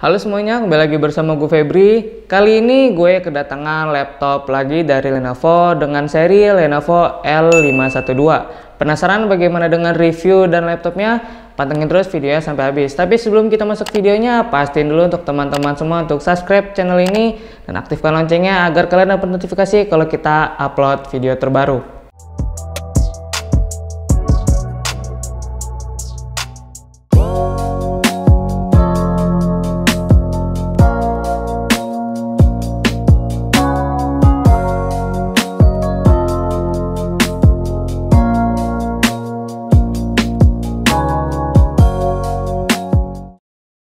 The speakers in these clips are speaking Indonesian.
Halo semuanya, kembali lagi bersama gue Febri. Kali ini gue kedatangan laptop lagi dari Lenovo dengan seri Lenovo L512. Penasaran bagaimana dengan review dan laptopnya? Pantengin terus videonya sampai habis. Tapi sebelum kita masuk videonya, pastiin dulu untuk teman-teman semua untuk subscribe channel ini dan aktifkan loncengnya agar kalian dapat notifikasi kalau kita upload video terbaru.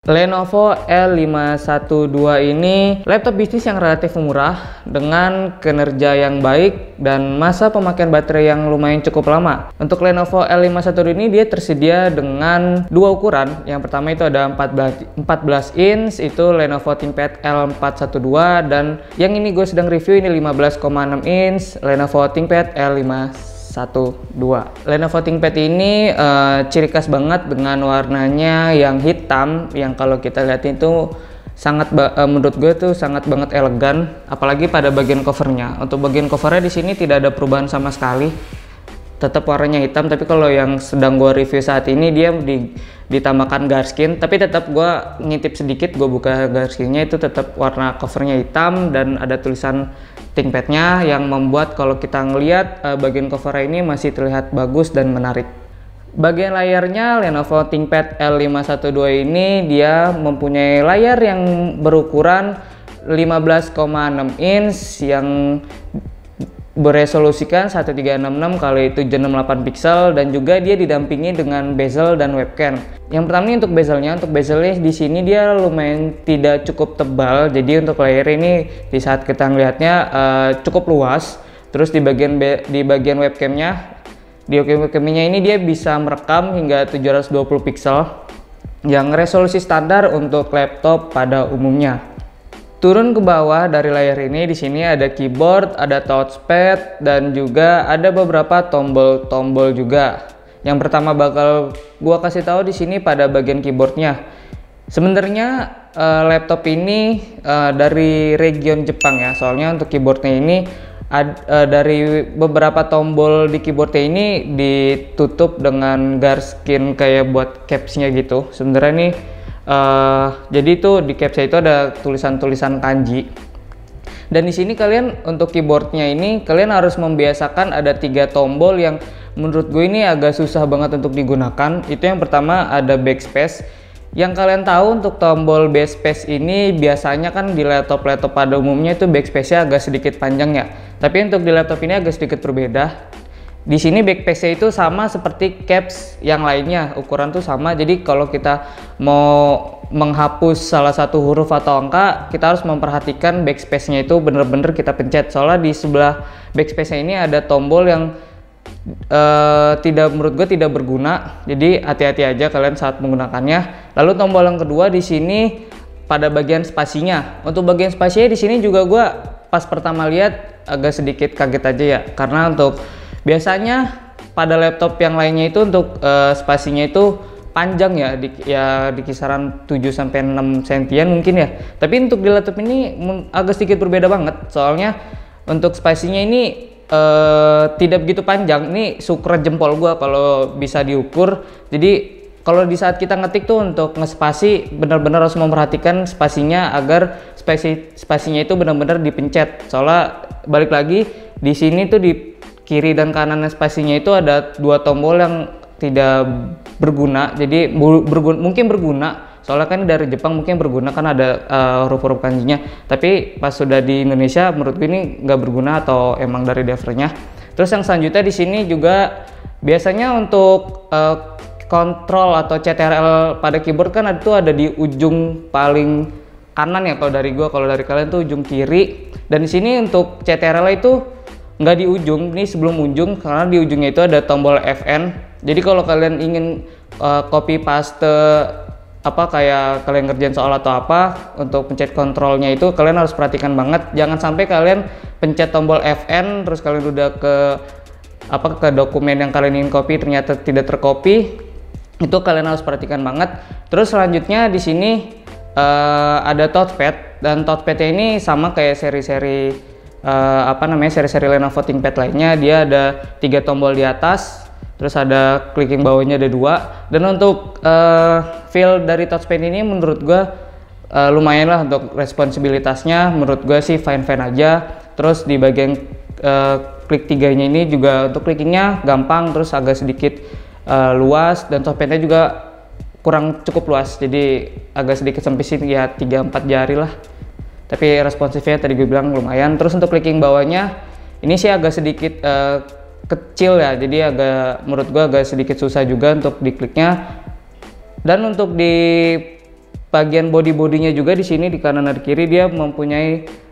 Lenovo L512 ini laptop bisnis yang relatif murah dengan kinerja yang baik dan masa pemakaian baterai yang lumayan cukup lama. Untuk Lenovo L512 ini dia tersedia dengan dua ukuran. Yang pertama itu ada 14 inch, itu Lenovo ThinkPad L412, dan yang ini gue sedang review ini 15,6 inch Lenovo ThinkPad L512. Lenovo ThinkPad ini ciri khas banget dengan warnanya yang hitam, yang kalau kita lihat itu sangat menurut gue tuh sangat banget elegan, apalagi pada bagian covernya. Untuk bagian covernya di sini tidak ada perubahan sama sekali, tetap warnanya hitam. Tapi kalau yang sedang gue review saat ini dia ditambahkan garskin, tapi tetap gue ngintip sedikit, gue buka garskinnya, itu tetap warna covernya hitam dan ada tulisan ThinkPad-nya yang membuat kalau kita ngelihat bagian cover ini masih terlihat bagus dan menarik. Bagian layarnya Lenovo ThinkPad L512 ini dia mempunyai layar yang berukuran 15,6 inch yang beresolusikan 1366x768 pixel, dan juga dia didampingi dengan bezel dan webcam. Yang pertama ini untuk bezelnya di sini dia lumayan tidak cukup tebal, jadi untuk layar ini di saat kita melihatnya cukup luas. Terus di bagian webcamnya, webcamnya ini dia bisa merekam hingga 720 pixel yang resolusi standar untuk laptop pada umumnya. Turun ke bawah dari layar ini, di sini ada keyboard, ada touchpad, dan juga ada beberapa tombol-tombol juga. Yang pertama bakal gua kasih tahu di sini pada bagian keyboardnya. Sebenarnya laptop ini dari region Jepang ya, soalnya untuk keyboardnya ini dari beberapa tombol di keyboardnya ini ditutup dengan garskin kayak buat capsnya gitu. Sebenarnya ini jadi itu di capsnya itu ada tulisan-tulisan kanji. Dan di sini kalian untuk keyboardnya ini kalian harus membiasakan ada 3 tombol yang menurut gue ini agak susah banget untuk digunakan. Itu yang pertama ada backspace. Yang kalian tahu untuk tombol backspace ini biasanya kan di laptop-laptop pada umumnya itu backspace-nya agak sedikit panjang ya. Tapi untuk di laptop ini agak sedikit berbeda. Di sini backspace itu sama seperti caps yang lainnya, ukuran tuh sama. Jadi kalau kita mau menghapus salah satu huruf atau angka, kita harus memperhatikan backspace-nya itu bener-bener kita pencet. Soalnya di sebelah backspace-nya ini ada tombol yang menurut gue tidak berguna. Jadi hati-hati aja kalian saat menggunakannya. Lalu tombol yang kedua di sini pada bagian spasinya. Untuk bagian spasinya di sini juga gue pas pertama lihat agak sedikit kaget aja ya, karena untuk biasanya pada laptop yang lainnya itu untuk spasinya itu panjang ya, di kisaran 7-6 sentian mungkin ya. Tapi untuk di laptop ini agak sedikit berbeda banget, soalnya untuk spasinya ini tidak begitu panjang. Ini seukuran jempol gua kalau bisa diukur. Jadi kalau di saat kita ngetik tuh untuk ngespasi benar-benar harus memperhatikan spasinya agar spasinya itu benar-benar dipencet. Soalnya balik lagi di sini tuh di kiri dan kanan spasinya itu ada 2 tombol yang tidak berguna. Jadi mungkin berguna, soalnya kan dari Jepang mungkin berguna kan ada huruf-huruf kanjinya. Tapi pas sudah di Indonesia menurut gue ini nggak berguna atau emang dari drivernya. Terus yang selanjutnya di sini juga biasanya untuk kontrol atau CTRL pada keyboard kan itu ada di ujung paling kanan ya kalau dari gua. Kalau dari kalian tuh ujung kiri. Dan di sini untuk CTRL itu nggak di ujung, ini sebelum ujung, karena di ujungnya itu ada tombol Fn. Jadi kalau kalian ingin copy paste kayak kalian ngerjain soal atau apa, untuk pencet kontrolnya itu kalian harus perhatikan banget. Jangan sampai kalian pencet tombol Fn terus kalian udah ke dokumen yang kalian ingin copy ternyata tidak tercopy. Itu kalian harus perhatikan banget. Terus selanjutnya di sini ada touchpad, dan touchpadnya ini sama kayak seri-seri seri-seri Lenovo ThinkPad lainnya. Dia ada 3 tombol di atas, terus ada clicking bawahnya ada 2. Dan untuk feel dari touchpad ini menurut gua lumayan lah untuk responsibilitasnya. Menurut gua sih fine-fine aja. Terus di bagian klik 3-nya ini juga untuk clickingnya gampang, terus agak sedikit luas, dan touchpadnya juga kurang cukup luas, jadi agak sedikit sempit sih ya, 3-4 jari lah. Tapi responsifnya tadi gue bilang lumayan. Terus untuk clicking bawahnya ini sih agak sedikit kecil ya, jadi menurut gue agak sedikit susah juga untuk dikliknya. Dan untuk di bagian body-bodinya juga di sini di kanan dan kiri dia mempunyai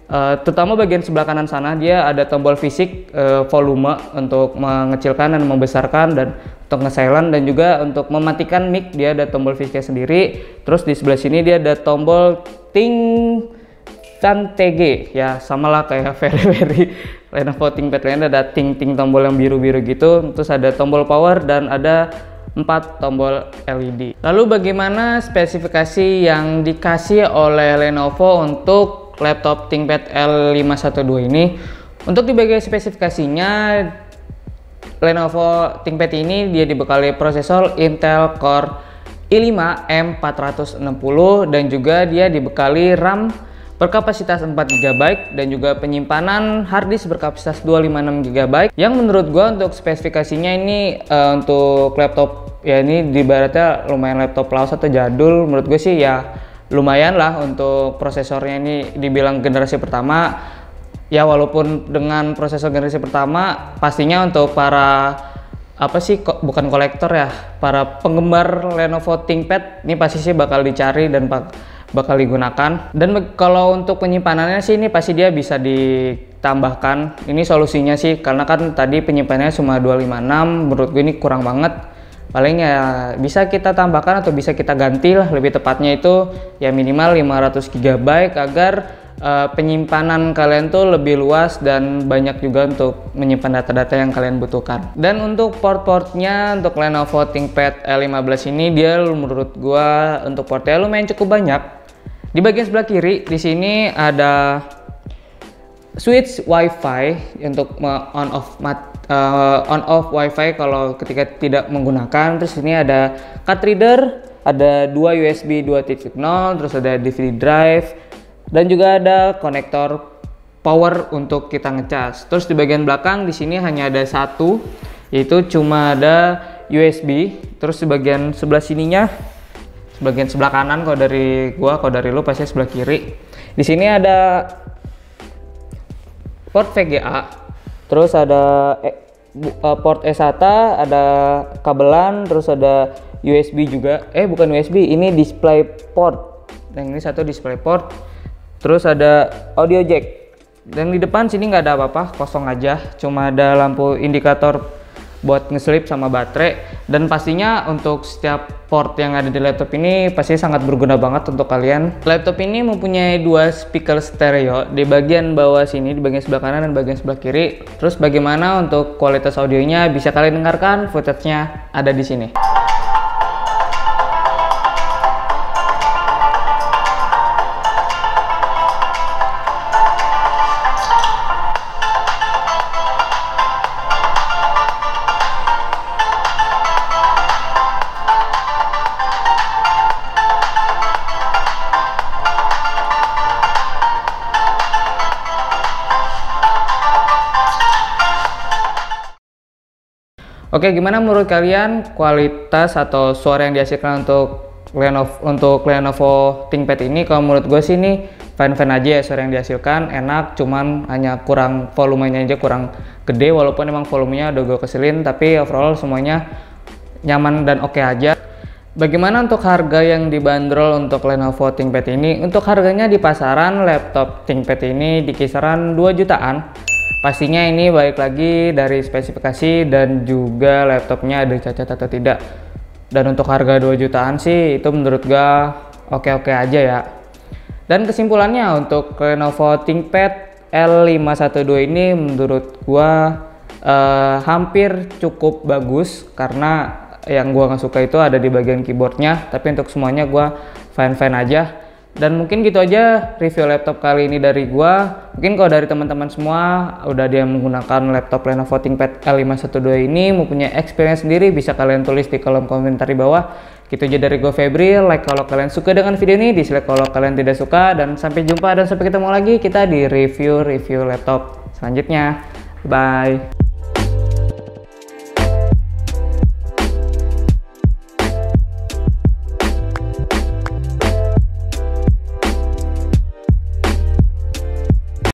terutama bagian sebelah kanan sana dia ada tombol fisik volume untuk mengecilkan dan membesarkan, dan untuk nge-silent, dan juga untuk mematikan mic dia ada tombol fisiknya sendiri. Terus di sebelah sini dia ada tombol ting dan TG ya, samalah kayak very Lenovo ThinkPad lainnya, ada ting tombol yang biru-biru gitu. Terus ada tombol power dan ada 4 tombol LED. Lalu bagaimana spesifikasi yang dikasih oleh Lenovo untuk laptop ThinkPad L512 ini? Untuk di bagian spesifikasinya, Lenovo ThinkPad ini dia dibekali prosesor Intel Core i5 M460, dan juga dia dibekali RAM berkapasitas 4 GB dan juga penyimpanan harddisk berkapasitas 256 GB. Yang menurut gua untuk spesifikasinya ini untuk laptop ya, ini ibaratnya lumayan laptop lawas atau jadul. Menurut gue sih ya lumayan lah. Untuk prosesornya ini dibilang generasi pertama ya, walaupun dengan prosesor generasi pertama pastinya untuk para bukan kolektor ya, para penggemar Lenovo ThinkPad ini pasti sih bakal dicari dan bakal digunakan. Dan kalau untuk penyimpanannya sih ini pasti dia bisa ditambahkan. Ini solusinya sih, karena kan tadi penyimpanannya cuma 256, menurut gue ini kurang banget. Paling ya bisa kita tambahkan atau bisa kita ganti lah, lebih tepatnya itu ya minimal 500 GB agar penyimpanan kalian tuh lebih luas dan banyak juga untuk menyimpan data-data yang kalian butuhkan. Dan untuk port-portnya untuk Lenovo ThinkPad L15 ini dia menurut gua untuk portnya lumayan cukup banyak. Di bagian sebelah kiri di sini ada switch WiFi untuk on off WiFi kalau ketika tidak menggunakan. Terus ini ada card reader, ada 2 USB 2.0, terus ada DVD drive, dan juga ada konektor power untuk kita ngecas. Terus di bagian belakang di sini hanya ada satu, yaitu cuma ada USB. Terus di bagian sebelah sininya, bagian sebelah kanan kalau dari gua, kalau dari lu pasti sebelah kiri. Di sini ada port VGA, terus ada port eSATA, ada kabelan, terus ada USB juga. Bukan USB, ini display port. Yang ini satu display port. Terus ada audio jack. Dan di depan sini nggak ada apa-apa, kosong aja. Cuma ada lampu indikator buat nge-sleep sama baterai. Dan pastinya untuk setiap port yang ada di laptop ini pasti sangat berguna banget untuk kalian. Laptop ini mempunyai 2 speaker stereo di bagian bawah sini, di bagian sebelah kanan dan bagian sebelah kiri. Terus bagaimana untuk kualitas audionya bisa kalian dengarkan, footage-nya ada di sini. Oke, gimana menurut kalian kualitas atau suara yang dihasilkan untuk Lenovo ThinkPad ini? Kalau menurut gue sih ini fine-fine aja ya, suara yang dihasilkan enak, cuman hanya kurang volumenya aja kurang gede, walaupun emang volumenya udah gue keselin, tapi overall semuanya nyaman dan oke aja. Bagaimana untuk harga yang dibanderol untuk Lenovo ThinkPad ini? Untuk harganya di pasaran laptop ThinkPad ini di kisaran 2 jutaan. Pastinya ini balik lagi dari spesifikasi dan juga laptopnya ada cacat atau tidak. Dan untuk harga 2 jutaan sih itu menurut gua oke-oke aja ya. Dan kesimpulannya untuk Lenovo ThinkPad L512 ini menurut gua hampir cukup bagus, karena yang gua nggak suka itu ada di bagian keyboardnya. Tapi untuk semuanya gua fine-fine aja. Dan mungkin gitu aja review laptop kali ini dari gua. Mungkin kalau dari teman-teman semua udah dia menggunakan laptop Lenovo ThinkPad L512 ini, mau punya experience sendiri, bisa kalian tulis di kolom komentar di bawah. Gitu aja dari gua Febri. Like kalau kalian suka dengan video ini, dislike kalau kalian tidak suka, dan sampai jumpa dan sampai ketemu lagi kita di review laptop selanjutnya. Bye.